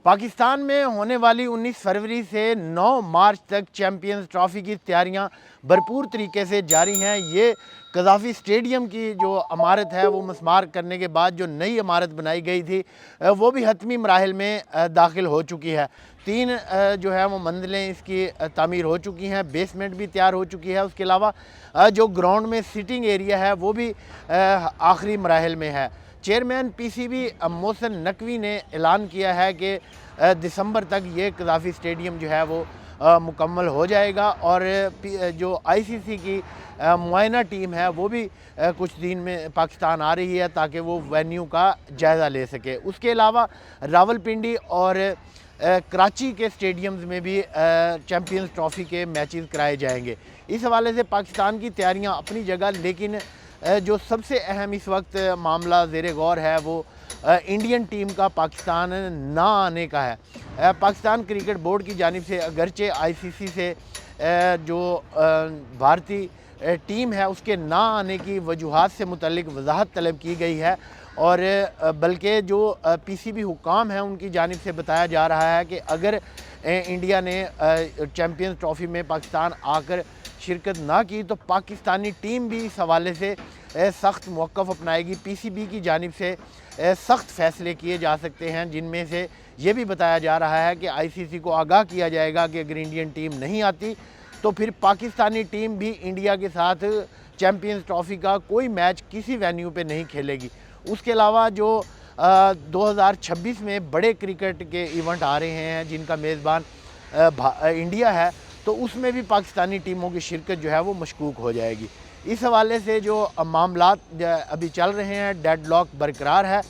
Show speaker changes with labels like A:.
A: पाकिस्तान में होने वाली 19 फरवरी से 9 मार्च तक चैम्पियंस ट्रॉफ़ी की तैयारियां भरपूर तरीके से जारी हैं। ये कज़ाफ़ी स्टेडियम की जो इमारत है वो मस्मार करने के बाद जो नई इमारत बनाई गई थी वो भी हतमी मराहिल में दाखिल हो चुकी है। 3 जो है वो मंजिलें इसकी तामीर हो चुकी हैं, बेसमेंट भी तैयार हो चुकी है। उसके अलावा जो ग्राउंड में सिटिंग एरिया है वो भी आखिरी मराहिल में है। चेयरमैन पीसीबी मोहसिन नकवी ने ऐलान किया है कि दिसंबर तक ये कज़ाफ़ी स्टेडियम जो है वो मुकम्मल हो जाएगा और जो आईसीसी की मुआयना टीम है वो भी कुछ दिन में पाकिस्तान आ रही है ताकि वो वेन्यू का जायज़ा ले सके। उसके अलावा रावलपिंडी और कराची के स्टेडियम्स में भी चैम्पियंस ट्रॉफ़ी के मैचेस कराए जाएंगे। इस हवाले से पाकिस्तान की तैयारियां अपनी जगह, लेकिन जो सबसे अहम इस वक्त मामला ज़ेरे गौर है वो इंडियन टीम का पाकिस्तान ना आने का है। पाकिस्तान क्रिकेट बोर्ड की जानिब से अगरचे आईसीसी से जो भारतीय टीम है उसके ना आने की वजूहात से मुतल्लिक वजाहत तलब की गई है और बल्कि जो पीसीबी हुकाम हैं उनकी जानिब से बताया जा रहा है कि अगर इंडिया ने चैम्पियंस ट्रॉफ़ी में पाकिस्तान आकर शिरकत ना की तो पाकिस्तानी टीम भी इस हवाले से सख्त मौक़िफ़ अपनाएगी। पीसीबी की जानिब से सख्त फ़ैसले किए जा सकते हैं, जिनमें से ये भी बताया जा रहा है कि आईसीसी को आगाह किया जाएगा कि अगर इंडियन टीम नहीं आती तो फिर पाकिस्तानी टीम भी इंडिया के साथ चैम्पियंस ट्रॉफ़ी का कोई मैच किसी वेन्यू पे नहीं खेलेगी। उसके अलावा जो 2026 में बड़े क्रिकेट के इवेंट आ रहे हैं जिनका मेज़बान इंडिया है, तो उसमें भी पाकिस्तानी टीमों की शिरकत जो है वो मशकूक हो जाएगी। इस हवाले से जो मामलात अभी चल रहे हैं, डेडलॉक बरकरार है।